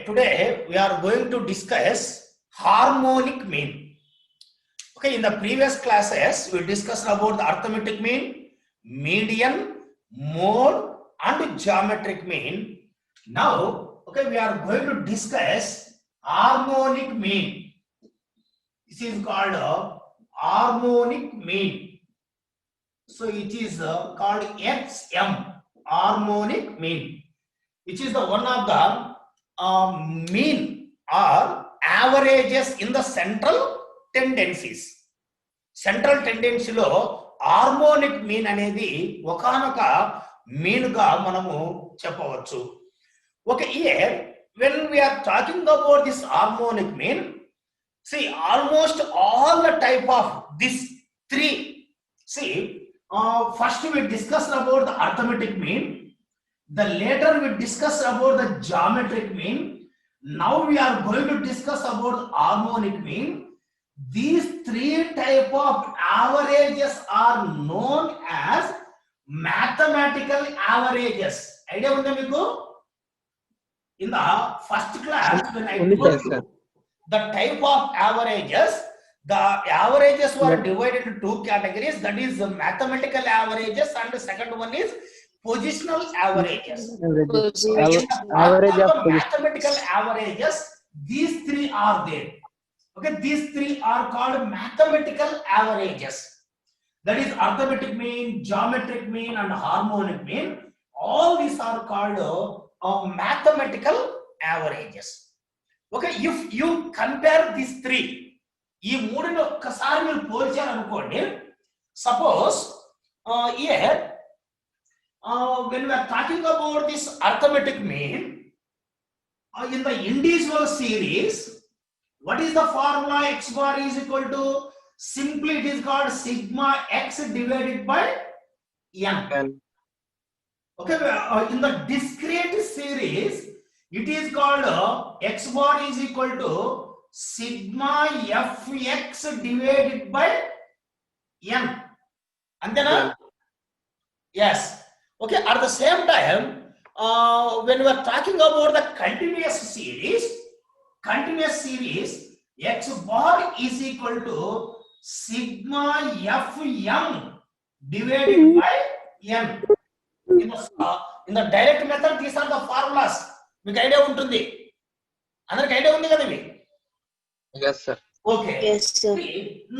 Okay, today we are going to discuss harmonic mean. Okay, in the previous classes, we discussed about the arithmetic mean, median, mode, and geometric mean. Now, okay, we are going to discuss harmonic mean. This is called harmonic mean. So it is called XM, harmonic mean, which is the one of the mean or averages in the central tendencies. Central tendency లో harmonic mean అనేది ఒకానొక mean గా మనము చెప్పవచ్చు. Okay, here when we are talking about this harmonic mean, see almost all the type of this three. See, first we discussed about the arithmetic mean. The later we discuss about the geometric mean. Now we are going to discuss about harmonic mean. These three type of averages are known as mathematical averages. Idea unda meeku? In the first class when I told you the type of averages, the averages were divided into two categories. That is the mathematical averages and the second one is positional averages. Average of mathematical averages, these three are there. Okay, these three are called mathematical averages. That is arithmetic mean, geometric mean, and harmonic mean. All these are called mathematical averages. Okay, if you compare these three, ఈ మూడుని ఒక్కసారి మీరు పోల్చారనుకోండి, suppose here when we are talking about this arithmetic mean, in the individual series, what is the formula? X bar is equal to, simply it is called sigma x divided by n. Okay, in the discrete series, it is called x bar is equal to sigma fx divided by n. And then yes. Okay, at the same time, when we are talking about the continuous series, x bar is equal to sigma fm divided by n. In the direct method, these are the formulas. మీకు idea ఉంటుంది, అందరికి idea ఉంది కదా ఇవి? Yes sir. Okay. Yes sir.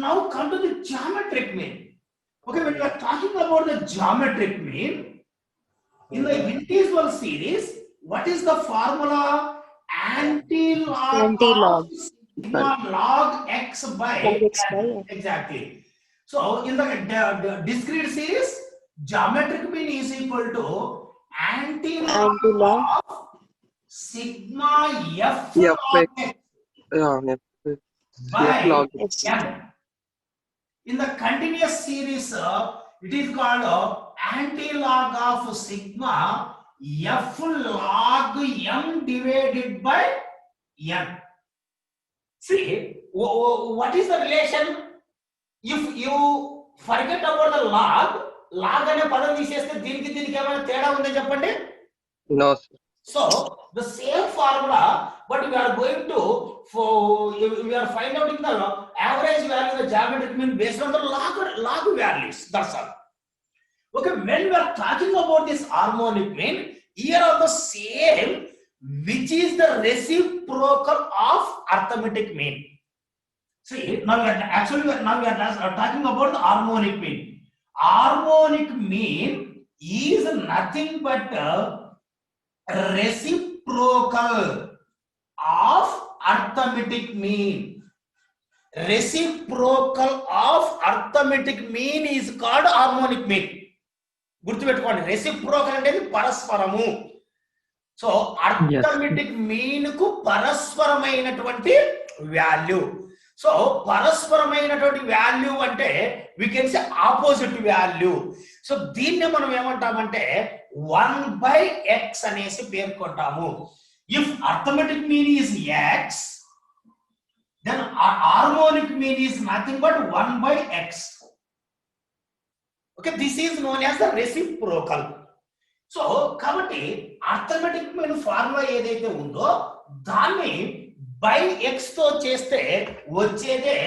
Now come to the geometric mean. Okay, when we are talking about the geometric mean, in the integral series, what is the formula? Anti-log sigma log x by n. Exactly. So in the discrete series, geometric mean is equal to anti-log sigma f log x by n. In the continuous series, it is called anti-log of sigma f log m divided by n. See, what is the relation? If you forget about the log ane padam తీసేస్తే దీనికి ఏమైనా తేడా ఉందని చెప్పండి? No sir. So the same formula, but we are going to we are finding out the average value of the geometric mean based on the log values. That's all. Okay, when we are talking about this harmonic mean, here are the same, which is the reciprocal of arithmetic mean. See, now we are talking about the harmonic mean. Harmonic mean is nothing but reciprocal of arithmetic mean. Reciprocal of arithmetic mean is called harmonic mean. గుర్తుపెట్టుకోండి, reciprocal అనేది పరస్పరము. So arithmetic mean కు పరస్పరమైనటువంటి value. So పరస్పరమైనటువంటి value అంటే we can say opposite value. So దీన్ని మనం ఏమంటామంటే 1/x అనేసి పేర్కొంటాము. If arithmetic mean is x, then harmonic mean is nothing but 1/x. Okay, this is known as the reciprocal. So, కాబట్టి arithmetic mean formula ఏదైతే ఉందో దాన్ని by X తో చేస్తే వచ్చేదే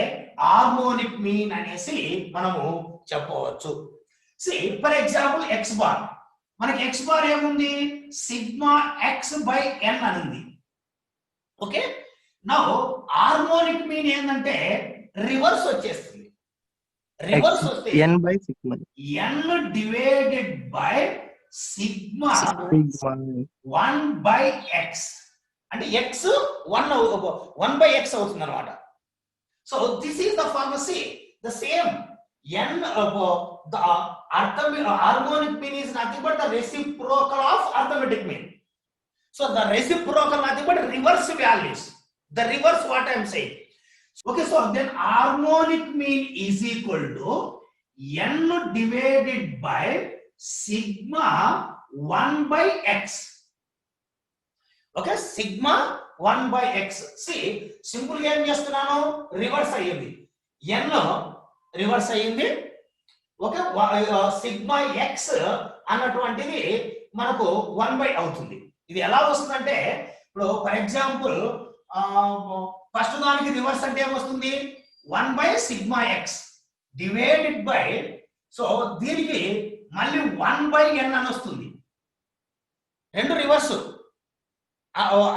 హార్మోనిక్ మీన్ అనేసి మనము చెప్పవచ్చు. See for example x bar, మనకి ఎక్స్ బార్ ఏముంది, సిగ్మా ఎక్స్ బై ఎన్ అని ఉంది. ఓకే, నౌ హార్మోనిక్ మీన్ ఏంటంటే రివర్స్ వచ్చేస్తుంది. రివర్స్ వస్తే n by sigma. n divided by sigma Sigma. 1 by x అంటే ఎక్స్ 1 బై ఎక్స్ అవుతుంది అనమాట. So this is the formula the same n the harmonic mean is nothing but the reciprocal of arithmetic mean. So the reciprocal nothing but reverse values, the reverse what I am saying. Okay, so then harmonic mean is equal to n divided by sigma 1 by x. Okay, sigma 1 by x. See, simple ga em chestunnanu, reverse ayyindi, n reverse ayyindi. Okay, sigma x అన్నటువంటిది మనకు 1 by అవుతుంది. ఇది ఎలా వస్తుందంటే ఇప్పుడు for example first దానికి reverse అంటే ఏమొస్తుంది, 1 by sigma x divided by, so దీనికి మళ్ళీ 1 బై ఎన్ అని వస్తుంది. రెండు reverse.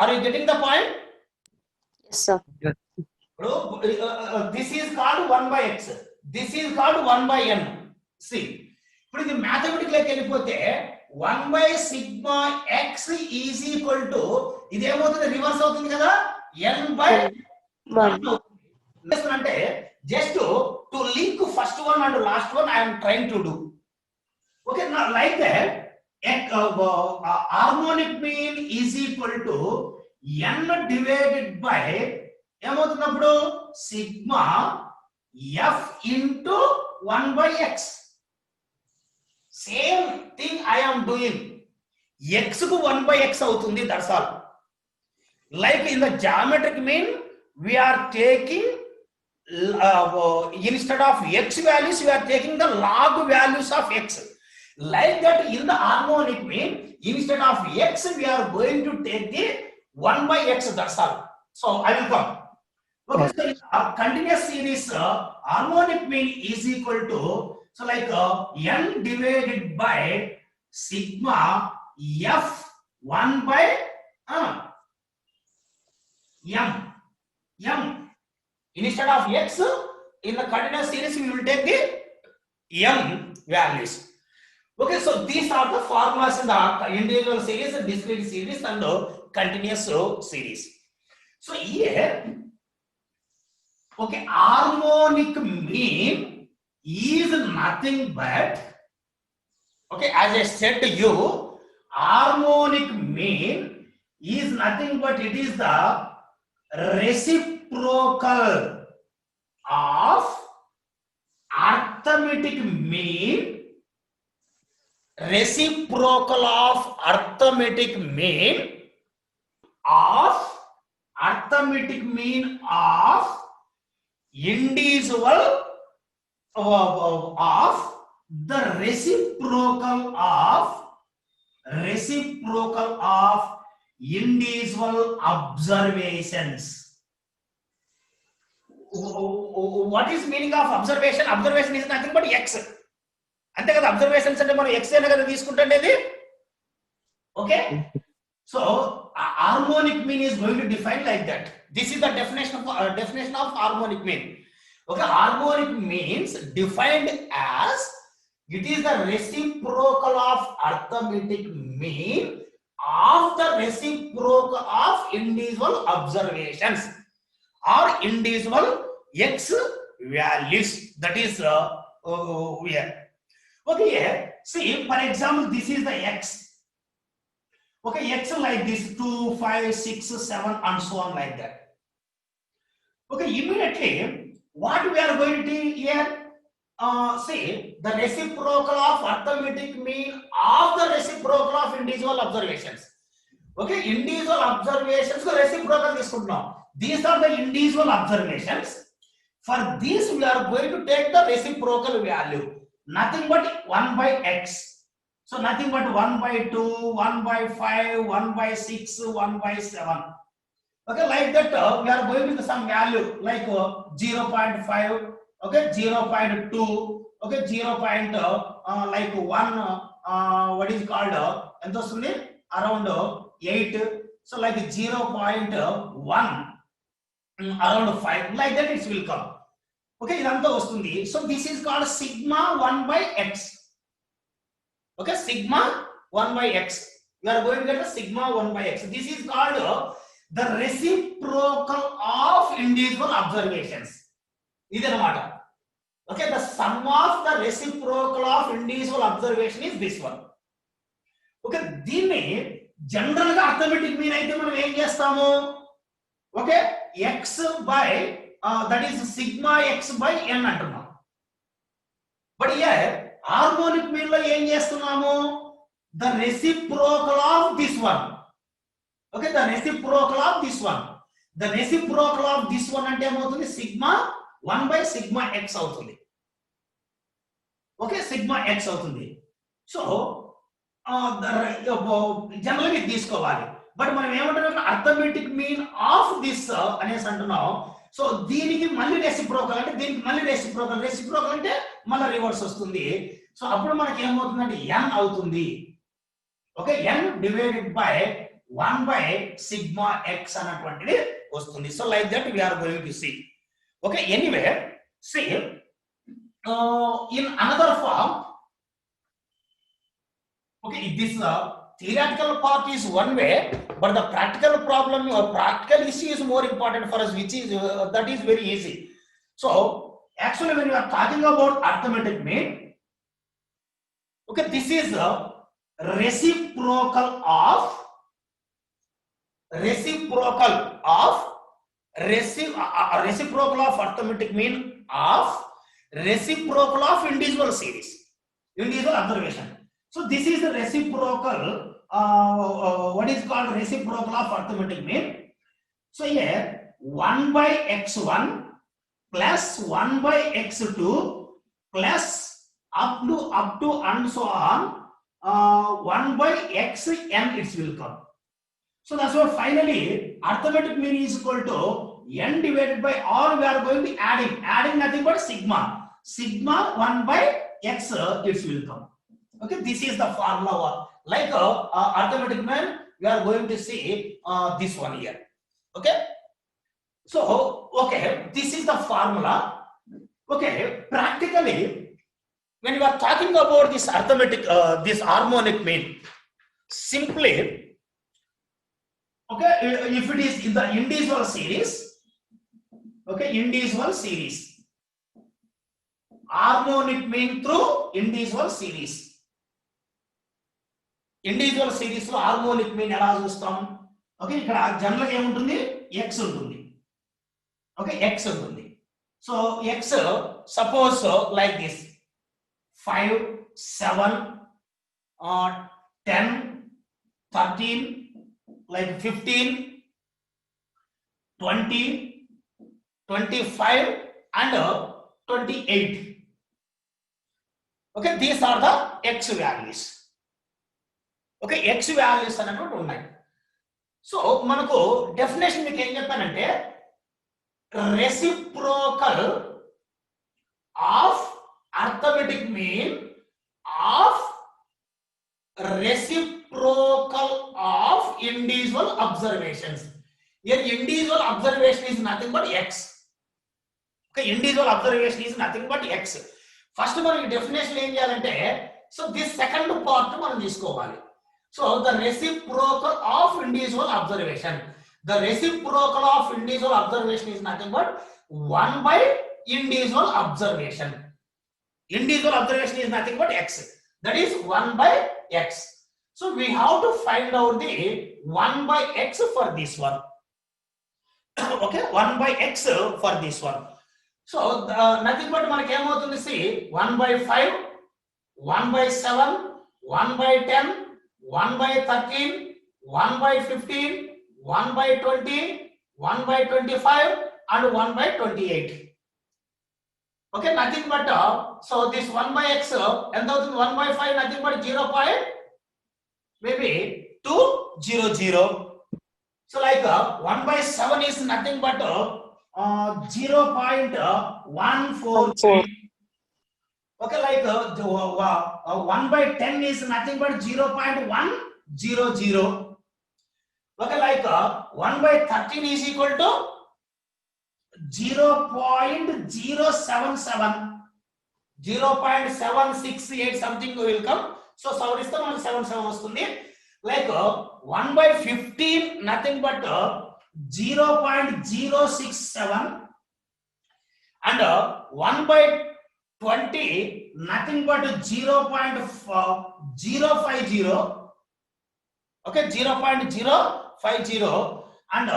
Are you getting the point? Yes, sir. ఇప్పుడు this is called 1 by x, this is called 1 by n. See ఇప్పుడు ఇది మ్యాథమెటిక్ లోకి వెళ్ళిపోతే 1 by sigma x is equal to ఇది ఏమవుతుంది, రివర్స్ అవుతుంది కదా, n బై 1 అంటే just to link first one and last one I am trying to do. Okay, like that harmonic mean is equal to n divided by ఏమవుతున్నప్పుడు sigma f into 1 by x. Same thing I am doing. X కు 1 by x అవుతుంది, that's all. Like in the geometric mean, we are taking instead of x values, we are taking the log values of x. Like that in the harmonic mean, instead of x, we are going to take the 1 by x, that's all. So I will come. Okay, so continuous series harmonic mean is equal to, so like n divided by sigma f 1 by m. Instead of x in the continuous series we will take the m values. Okay, so these are the formulas in the individual series, discrete series and continuous series. So here, okay, harmonic mean is nothing but, okay, as I said to you, harmonic mean is nothing but it is the reciprocal of arithmetic mean, reciprocal of arithmetic mean of arithmetic mean of individual of the reciprocal of individual observations. What is meaning of observation? Observation is nothing but x. అంతే కదా, observations అంటే మనం x అయినా కదా తీసుకుంటుండేది. Okay, so harmonic mean is going to define like that. This is the definition of harmonic mean. Okay, harmonic means defined as it is the reciprocal of arithmetic mean of the reciprocal of individual observations or individual x values. That is here. Okay, here see, for example, this is the x. Okay, x like this 2, 5, 6, 7 and so on like that. Okay, immediately what we are going to here, see the reciprocal of arithmetic mean of the reciprocal of individual observations. Okay, individual observations ko reciprocal తీసుకుంటున్నాం. These are the individual observations. For this we are going to take the reciprocal value, nothing but 1 by x. So nothing but 1 by 2, 1 by 5, 1 by 6, 1 by 7. Okay, like that we are going with some value like 0.5, okay, 0.2, okay, 0. Like 1 what is called ento stundi around 8, so like 0.1 around 5, like that it will come. Okay, idantha vastundi. So this is called sigma 1 by x. Okay, sigma 1 by x. You are going to get the sigma 1 by x. This is called the reciprocal of individual observations. Idanamata. Okay, the sum of the reciprocal of individual observation is this one. Okay, దీన్ని general గా arithmetic mean అయితే మనం ఏం చేస్తాము? Okay, x by that is sigma x by n అంటున్నాం. But here harmonic mean లో ఏం చేస్తున్నాము? The reciprocal of this one. Okay, the reciprocal of this one. The reciprocal of this one అంటే ఏమవుతుంది? Sigma 1 by sigma x అవుతుంది. Okay, sigma x అవుతుంది. So general గా తీసుకోవాలి. బట్ మనం ఏమంటున్నాం? అర్థమెటిక్ మీన్ ఆఫ్ దిస్ అనేసి అంటున్నాం. సో దీనికి మళ్ళీ రెసిప్రోకల్ అంటే దీనికి మళ్ళీ రెసిప్రోకల్ అంటే మళ్ళీ రివర్స్ వస్తుంది. సో అప్పుడు మనకి ఏమవుతుందంటే n అవుతుంది. Okay, n divided by 1 by sigma x అన్నటువంటిది వస్తుంది. So like that we are going to see. Okay, anyway, see in another form. Okay, this theoretical part is one way, but the practical problem or practical issue is more important for us, which is that is very easy. So actually when you are talking about arithmetic mean, okay, this is a reciprocal of arithmetic mean of reciprocal of individual series, individual observation. So this is the reciprocal what is called reciprocal of arithmetic mean. So here 1 by x1 plus 1 by x2 plus up to and so on 1 by xn it will come. So that's why finally arithmetic mean is equal to n divided by, or we are going to adding nothing but sigma 1 by x it will come. Okay, this is the formula. Like arithmetic mean, we are going to see this one here. Okay, so okay, this is the formula. Okay, practically when you are talking about this arithmetic this harmonic mean, simply, okay, if it is in the individual series, okay, individual series, harmonic mean through individual series. Individual series లో harmonic mean ఎలా చూస్తాం? Okay, ఇక్కడ general గా ఏముంటుంది? x ఉంటుంది. Okay, x ఉంటుంది. So x suppose like this 5 7 10 13 like 15 20 25 and 28. Okay, these are the x values. Okay, X values అనేటువంటి ఉన్నాయి. సో మనకు డెఫినేషన్ మీకు ఏం చెప్పానంటే reciprocal of arithmetic mean of reciprocal of individual observations. Here individual observation is nothing but X. Okay, individual observation is nothing but X. First మనం definition ఏం చేయాలంటే, so this second part మనం తీసుకోవాలి. So the reciprocal of individual observation. The reciprocal of individual observation is nothing but 1 by individual observation. Individual observation is nothing but x. That is 1 by x. So we have to find out the 1 by x for this one. Okay, 1 by x for this one. So nothing but manaki em avutundi, see 1 by 5, 1 by 7, 1 by 10, 1 by 13, 1 by 15, 1 by 20, 1 by 25 and 1 by 28. Okay, nothing but so this 1 by x and 1 by 5 nothing but 0. Maybe 200. So like 1 by 7 is nothing but 0.143. Okay, like 1 by 10 is nothing but 0.100. Okay, like 1 by 13 is equal to 0.077. 0.768 something will come. So 7 is the 77 vastundi. Like 1 by 15 nothing but 0.067, and 1 by 20 nothing but 0.050. Okay, 0.050, and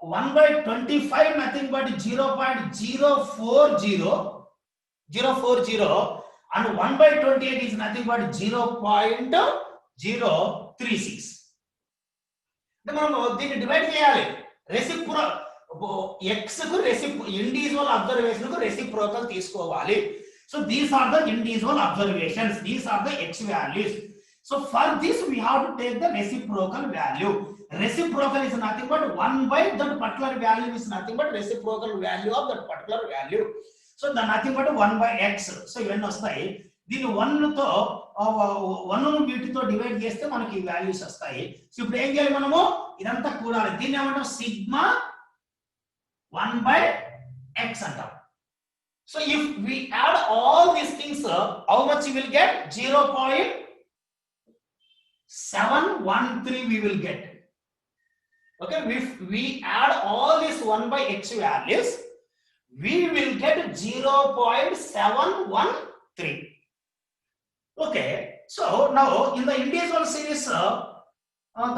1 by 25 nothing but 0.040, and 1 by 28 is nothing but 0.036. మనం దీన్ని divide చేయాలి. X కు individual observation కు reciprocal తీసుకోవాలి. So these are the individual observations, these are the X values. So for this we have to take the reciprocal value. Reciprocal is nothing but 1 by that particular value is nothing but reciprocal value of that particular value. So the nothing but 1 by X. So ఇవన్నీ వస్తాయి. దీన్ని 1 తో 1 ను వీటితో divide చేస్తే మనకి values వస్తాయి. So ఇప్పుడు ఏం చేయాలి, మనము ఇదంతా కూడాలి. దీన్ని ఏమంటాం, సిగ్మా 1 by X అంటాం. So if we add all these things, how much you will get? 0.713 we will get. Okay, if we add all these 1 by X values, we will get 0.713. Okay, so now in the individual series,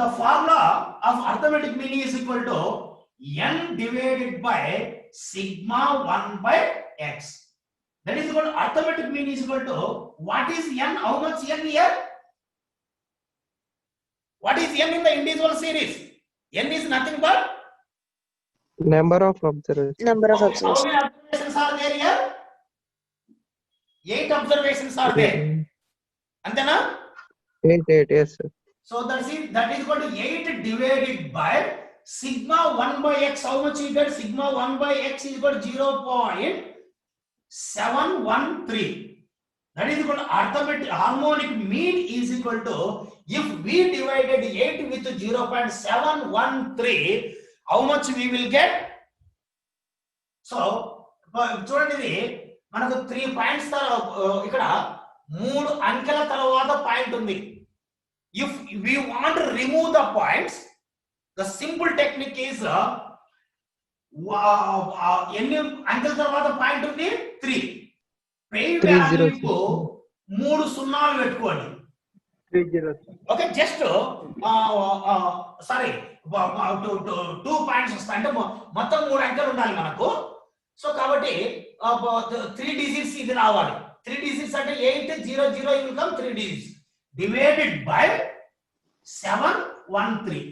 the formula of arithmetic mean is equal to n divided by sigma 1 by X. That is equal to arithmetic mean is equal to, what is n? How much n here? What is n in the individual series? N is nothing but Number of observations. Number of how observations. many observations are there here? 8 observations are there. Antena? 8, yes sir. So that is equal to 8 divided by sigma 1 by X. How much you get? Sigma 1 by X is equal to 0.713. That is equal to arithmetic harmonic mean is equal to, if we divided 8 with 0.713, how much we will get? So చూడండి, ఇది మనకు 3 points ఇక్కడ 3 అంకెల తర్వాత point ఉంది. If we want to remove the points, the simple technique is ఎన్ని అంకెల తర్వాత పాయింట్ ఉంది? 3. పెయిడ్ వాల్యూకు 3 సున్నాలు పెట్టుకోండి. 30. ఓకే, జస్ట్ సారీ 2 పాయింట్స్ వస్తాయి, అంటే మొత్తం 3 అంకెలు ఉండాలి మనకు. సో కాబట్టి 3 డిజిట్స్ ఇది రావాలి. 3 డిజిట్స్ అంటే 800 will come 3 digits divided by 713.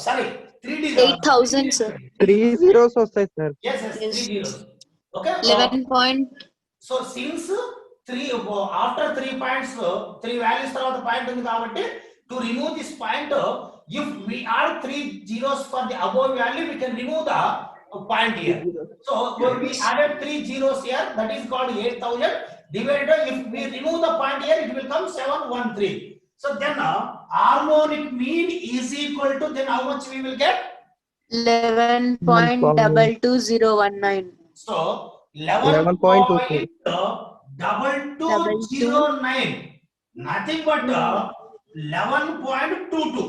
Sorry, 3 digits. 8,000 sir. 3 zeros వస్తాయి sir. Yes, 3 zeros. Okay. 11 point. So since 3 after 3 points, 3 values తర్వాత పాయింట్ ఉంది కాబట్టి, to remove this point, if we add 3 zeros for the above value, we can remove the point here. So we added 3 zeros here, that is called 8,000 divided. If we remove the point here, it will come 713. So then harmonic mean is equal to, then how much we will get? 11.22019. So 11.2209, nothing but 11.22,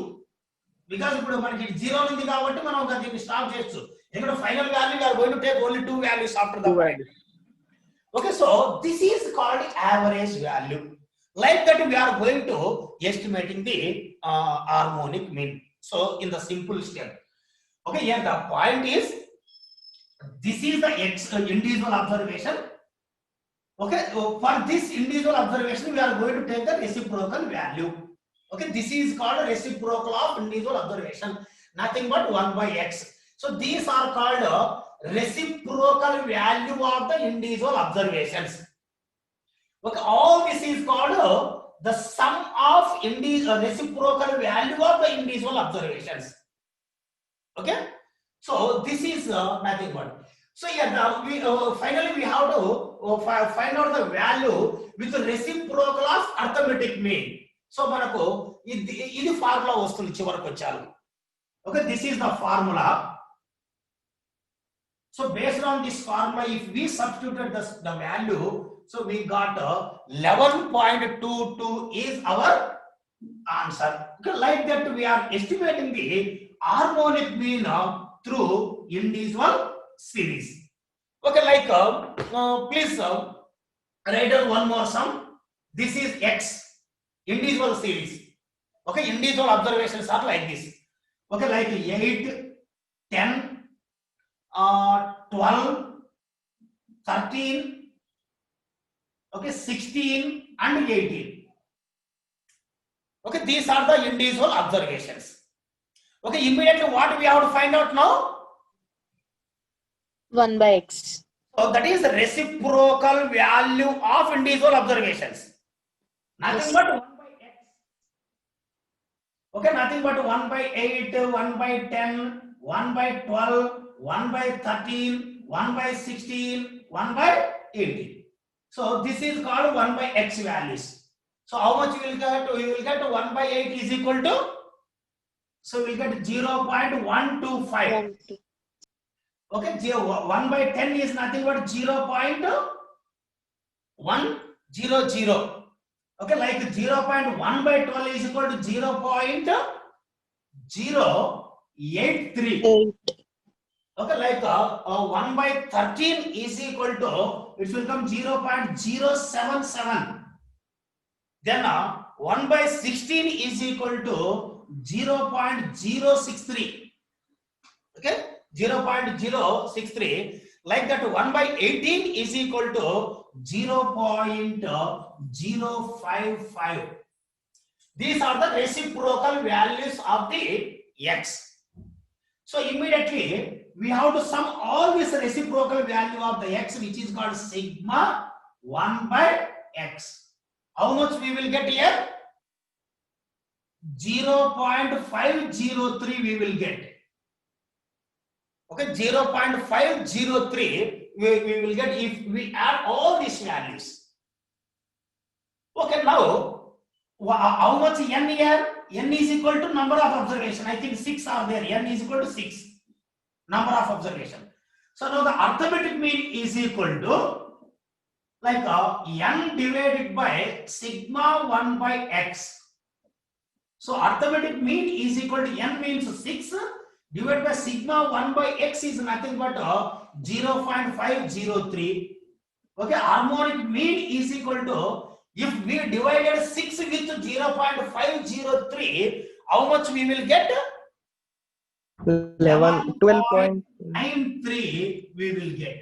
because ఇప్పుడు మనకి 0 ఉంది కాబట్టి మనం దీన్ని stop చేయొచ్చు. ఎందుకంటే final value we are going to take only 2 values after the point. Okay, so this is called average value. Like that we are going to estimating the harmonic mean. So in the simple step, okay, here the point is, this is the X individual observation. Okay, for this individual observation we are going to take the reciprocal value. Okay, this is called reciprocal of individual observation, nothing but 1 by X. So these are called reciprocal value of the individual observations. Okay, all this is called the sum of reciprocal value of the individual observations. Okay, so this is nothing but. So yeah, finally we have to find out the value with the reciprocal of arithmetic mean. So manaku ఇది formula వస్తుంది చివరకు వచ్చారు. Okay, this is the formula. So based on this formula, if we substituted the value, so we got 11.22 is our answer. Okay, like that we are estimating the harmonic mean through individual series. Okay, like please write down one more sum. This is x individual series. Okay, individual observations are like this. Okay, like 8, 10, 12, 13, okay, 16 and 18. Okay, these are the individual observations. Okay, immediately what we have to find out now? 1 by x. So that is the reciprocal value of individual observations. Nothing Yes. but 1 by x. Okay, nothing but 1 by 8, 1 by 10, 1 by 12, 1 by 13, 1 by 16, 1 by 18. So this is called 1 by x values. So how much you will get? You will get 1 by 8 is equal to, so we will get 0.125. 1, 2. Okay, 1 by 10 is nothing but 0.100. Okay, like 0.1 by 12 is equal to 0.083. 8. Okay, like 1 by 13 is equal to, it will come 0.077. Then 1 by 16 is equal to 0.063. Okay, 0.063. Like that 1 by 18 is equal to 0.055. These are the reciprocal values of the x. So immediately we have to sum all this reciprocal value of the x, which is called sigma 1 by x. How much we will get here? 0.503 we will get. Okay, 0.503 we will get if we add all these values. Okay, now how much n here? N is equal to number of observation. I think 6 are there. N is equal to 6 number of observation. So now the arithmetic mean is equal to like n divided by sigma 1 by x. So arithmetic mean is equal to n means 6 divided by sigma 1 by x is nothing but 0.503. Okay, harmonic mean is equal to, if we divided 6 with 0.503, how much we will get? 12.93. we will get.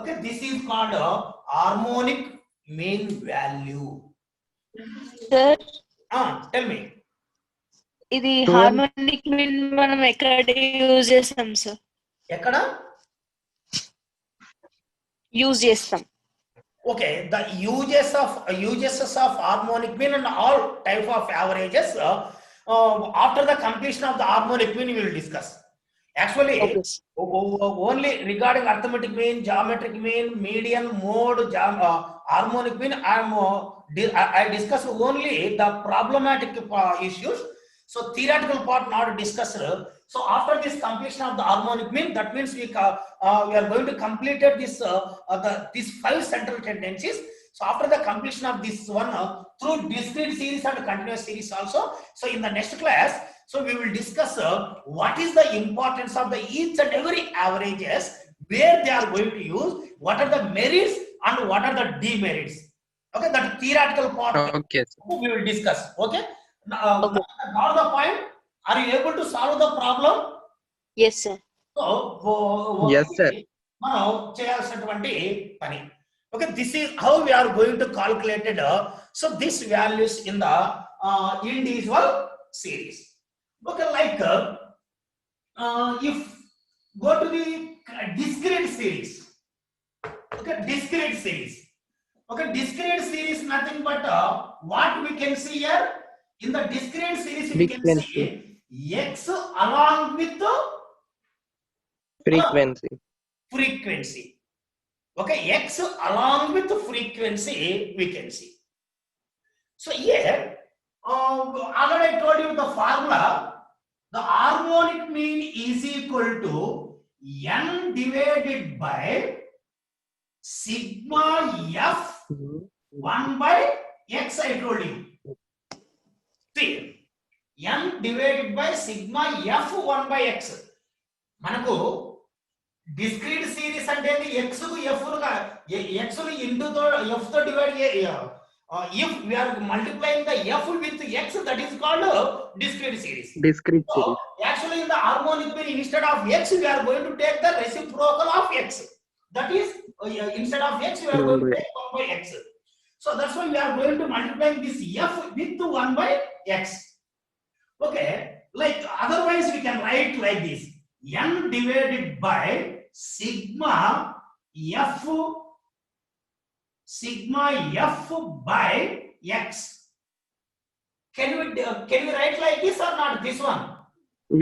Okay, this is called harmonic mean value. Sir, Tell me. ఇది 12. Harmonic mean మనం ఎక్కడ use చేస్తాం sir? Ekkada? Use చేస్తాం. Okay, the uses of harmonic mean and all type of averages after the completion of the harmonic mean we will discuss. Actually, Okay. only regarding arithmetic mean, geometric mean, median, mode, harmonic mean, I discuss only the problematic issues. So theoretical part not discussed. So after this completion of the harmonic mean, that means we are going to complete this these 5 central tendencies. So after the completion of this one through discrete series and continuous series also. So in the next class, so we will discuss what is the importance of the each and every averages, where they are going to use, what are the merits and what are the demerits. Okay, that theoretical part Okay, sir. we will discuss. Okay. Okay. Now the point, are you able to solve the problem? Yes sir. So Yes, sir. మనం చేయాల్సినటువంటి పని. Okay, this is how we are going to calculate it. So these values in the individual series. Okay, like if go to the discrete series. Okay, discrete series. Okay, discrete series nothing but what we can see here in the discrete series we can Frequency. see x along with the Frequency. frequency. Okay, x along with the frequency we can see. So here, already I told you the formula. The harmonic mean is equal to n divided by sigma f 1 by x. I told you. See, n divided by sigma f 1 by x. Manaku discrete series and x కు f x into the f to divide if we are multiplying the f with x, that is called discrete series. Discrete So, series. actually in the harmonic mean instead of x we are going to take the reciprocal of x. That is instead of x we are going to take 1 by x. So that's why we are going to multiply this f with 1 by x. Okay, like otherwise we can write like this: n divided by sigma f by x. Can we write like this or not? This one.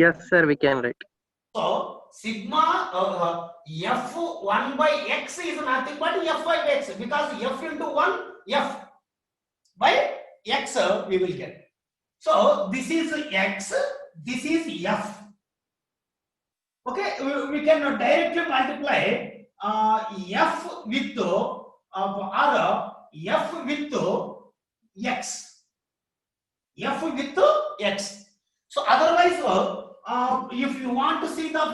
Yes, sir, we can write. So sigma f 1 by x is nothing but f by x, because f into 1 f by x we will get. So this is x, this is f. Okay, we can directly multiply f with or f with x. F with x. So otherwise, if you want to see the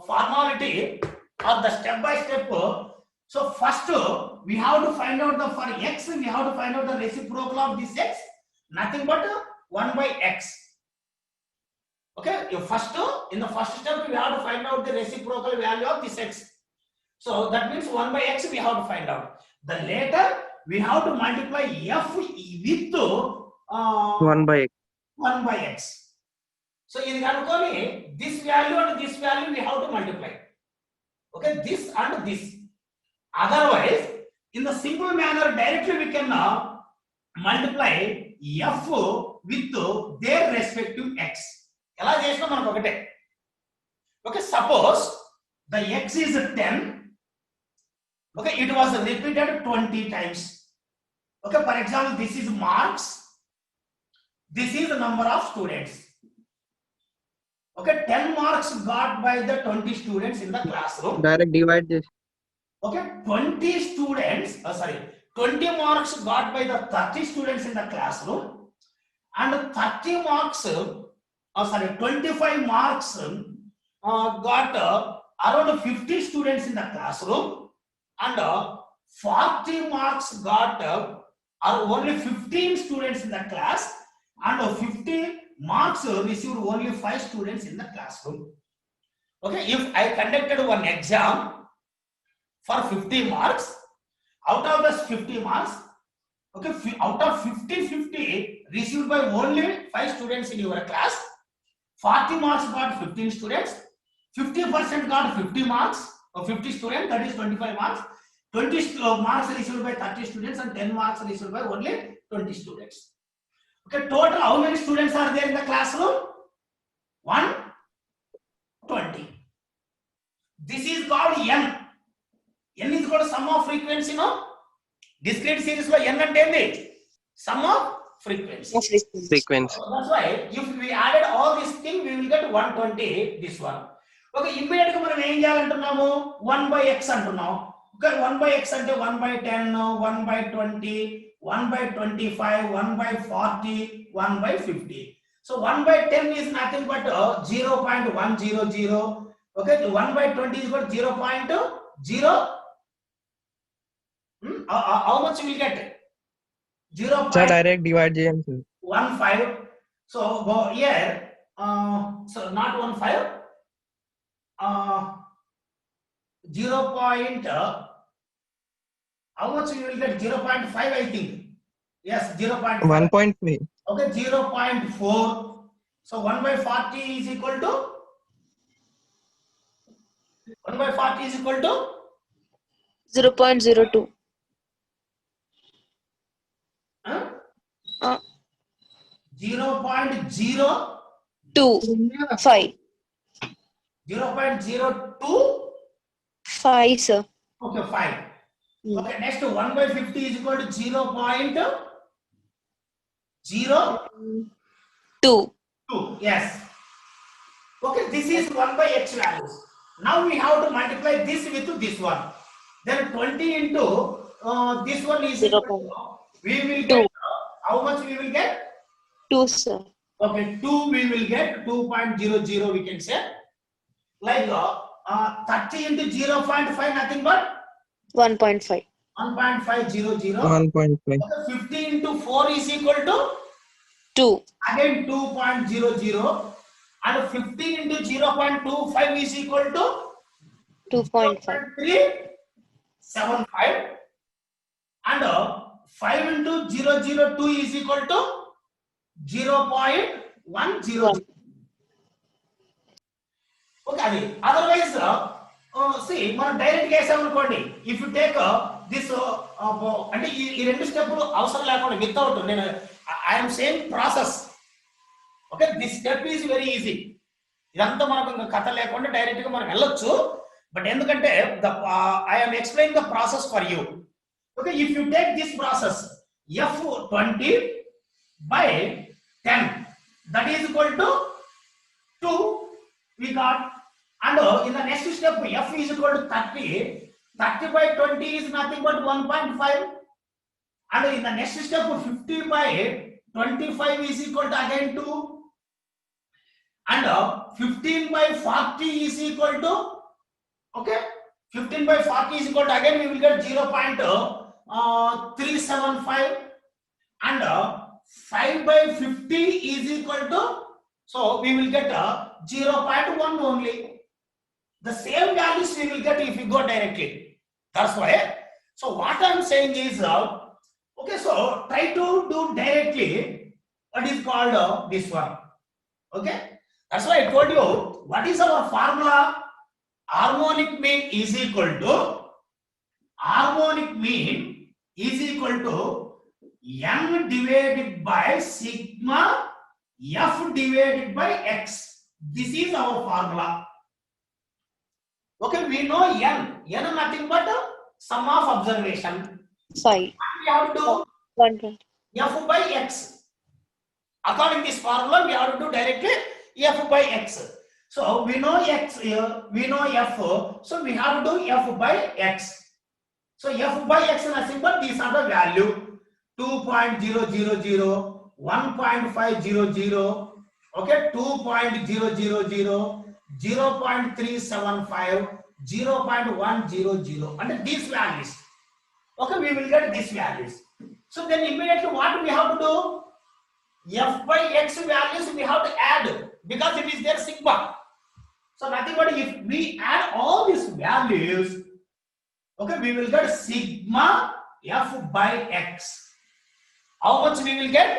formality or the step by step, so first we have to find out the for x we have to find out the reciprocal of this x, nothing but 1 by x. Okay, in the first step we have to find out the reciprocal value of this x. So that means 1 by x we have to find out. Then later we have to multiply f with 1 by x. 1 by x. So in this value and this value we have to multiply. Okay, this and this. Otherwise, in the simple manner, directly we can multiply f with their respective x. Okay, suppose the x is 10. Okay, it was repeated 20 times. Okay, for example, this is marks. This is the number of students. Okay, 10 marks got by the 20 students in the classroom. Direct divide this. Okay, 20 marks got by the 30 students in the classroom, and 30 marks, 25 marks got around 50 students in the classroom, and 40 marks got only 15 students in the class, and 50 marks received only 5 students in the classroom. Okay, if I conducted one exam for 50 marks, out of those 50 marks, okay, out of 50 received by only 5 students in your class, 40 marks got 15 students, 50% got 50 marks, or 50 students, that is 25 marks, 20 marks received by 30 students, and 10 marks received by only 20 students. Okay, total how many students are there in the classroom? 120. This is called n. N is called sum of frequency, no? Discrete series lo n ante sum of frequency. Frequency. So that's why if we added all these things, we will get 120. This one. Okay, immediately మనం ఏం చేయాలంటున్నాము 1 by x అంటున్నాం. Okay, 1 by x అంటే 1 by 10, 1 by 20, 1 by 25, 1 by 40, 1 by 50. So 1 by 10 is nothing but 0.100. Okay, 1 by 20 is about 0.0. How much we will get? 0. Direct divide GM. 15. So go here. So not 15. 0. How much we will get? 0.5, I think. Yes, 0.5. 1.3. Okay, 0.4. So 1 by 40 is equal to 1 by 40 is equal to 0.02. 0.0 2 5 0.02. 5 sir. Okay, 5. Hmm. Okay, next 1 by 50 is equal to 0.02. 2 Yes. Okay, this is 1 by x values. Now we have to multiply this with this one. Then 20 into this one is equal to, we will get 2 how much we will get? 2 sir. Okay, 2 we will get 2.00 we can say. Like 30 into 0.5 nothing but 1.5 1.500. 1.5. Okay, 50 into 4 is equal to 2 again 2.00 and 15 into 0.25 is equal to 2.5 0.375 and 5 into 002 is equal to 0.100. Okay, otherwise see మనం direct గా వేసాం అనుకోండి, if you take this అంటే ఈ రెండు స్టెప్పులు అవసరం లేకుండా వితౌట్ నేను I am saying process. Okay, this step is very easy. ఇదంతా మనకు ఇంకా కథ లేకుండా డైరెక్ట్ గా మనం వెళ్ళొచ్చు. బట్ ఎందుకంటే I am explain the process for you. Okay, if you take this process f20 by 10 that is equal to 2 we got, and in the next step f is equal to 30 by 20 is nothing but 1.5, and in the next step 50 by 25 is equal to again 2, and 15 by 40 is equal to, okay, 15 by 40 is equal to again we will get 0.375, and 5 by 50 is equal to, so we will get 0.1 only. The same values we will get if we go directly. That's why. So what I am saying is, okay, so try to do directly what is called this one. Okay, that's why I told you what is our formula. Harmonic mean is equal to n divided by sigma f divided by x. This is our formula. Okay, we know n nothing but sum of observation. 5 We have to do 120 f by x. According to this formula, we have to do directly f by x. So we know x here, we know f, so we have to do f by x. So f by x nothing but these are the value: 2.000, 1.500, okay, 2.000, 0.375, 0.100, and these values. Okay, we will get these values. So then immediately what we have to do? F by x values we have to add because it is their sigma. So nothing but if we add all these values, okay, we will get sigma f by x. How much we will get?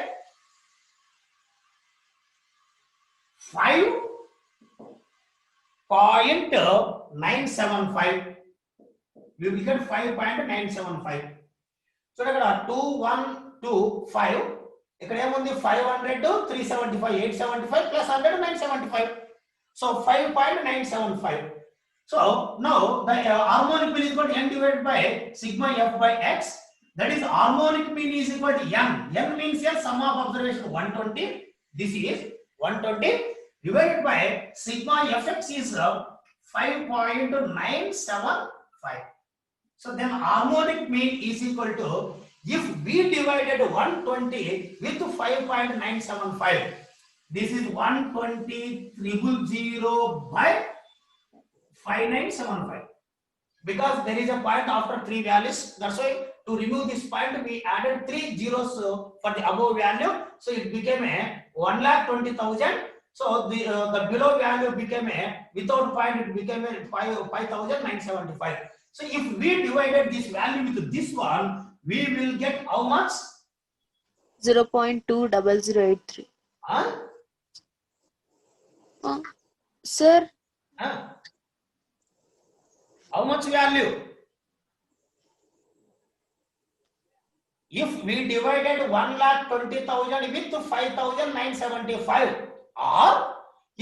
5.975. We will get 5.975. So ఇక్కడ 2 1 2 5 ఇక్కడ ఏముంది 500 375 875 plus 100 975. So 5.975. So now the harmonic mean is equal to n divided by sigma f by x. That is harmonic mean is equal to n. N means here sum of observation 120. This is 120 divided by sigma fx is 5.975. So then harmonic mean is equal to, if we divided 120 with 5.975, this is 120,000 by 5975. Because there is a point after 3 values, that's why to remove this point we added 3 zeros for the above value, so it became a 1,20,000. So the below value became a, without point it became a 5,975. So if we divided this value with this one, we will get how much? 0.20083. Huh? Sir, Huh? How much value? if we divided 1,20,000 with 5,975, or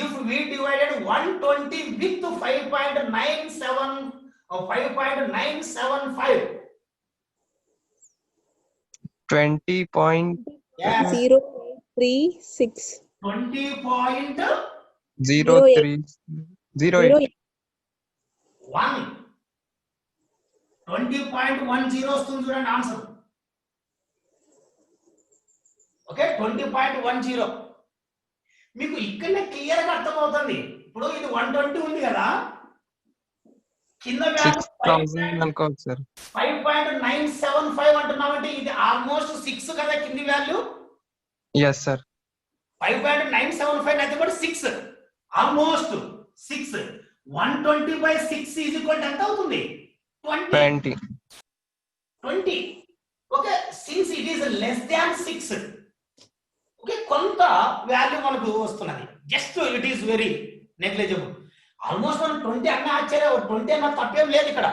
if we divided 120 with 5.97 or 5.975, 20.08. yes, 0.36. 20.1 20.10 వస్తుంది చూడండి answer. Okay 20.10 మీకు ఇక్కడనే clear గా అర్థమవుతుంది. ఇప్పుడు ఇది 120 ఉంది కదా, కింద 6,000 అనుకోవచ్చు సార్. 5.975 అంటున్నామంటే ఇది ఆల్మోస్ట్ 6 కదా కింది వాల్యూ. Yes sir. 5.975 అయితే కూడా 6, ఆల్మోస్ట్ 6. 120/6 ఈజ్ ఈక్వల్ టు ఎంత అవుతుంది? 20. Okay, since it is less than 6, okay, కొంత వాల్యూ మనకు వస్తున్నది. Just it is very negligible. Almost మనం 20 అన్న ఆశ్చర్య, 20 అన్న తప్పేం లేదు ఇక్కడ.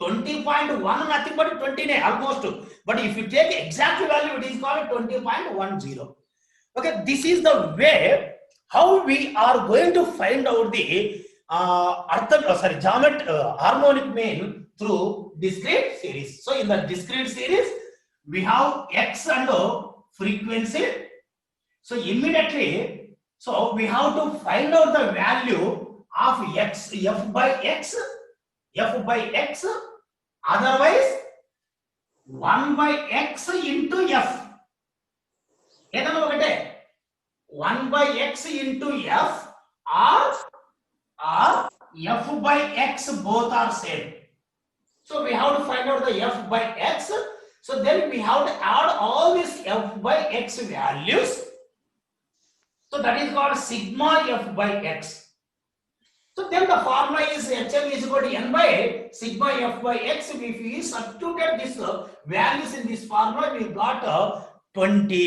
20.1 nothing but 20 almost. But if you take exact value it is called 20.10. Okay, this is the way how we are going to find out the harmonic mean through discrete series. So in the discrete series we have x and frequency. So immediately, so we have to find out the value of x, f by x, otherwise 1 by x into f. ఏదైనా ఒకటే 1 by x into f or f by x, both are same. So we have to find out the f by x. So then we have to add all these f by x values. So that is called sigma f by x. So then the formula is HM is equal to n by sigma f by x. If we substitute this values in this formula, we got 20.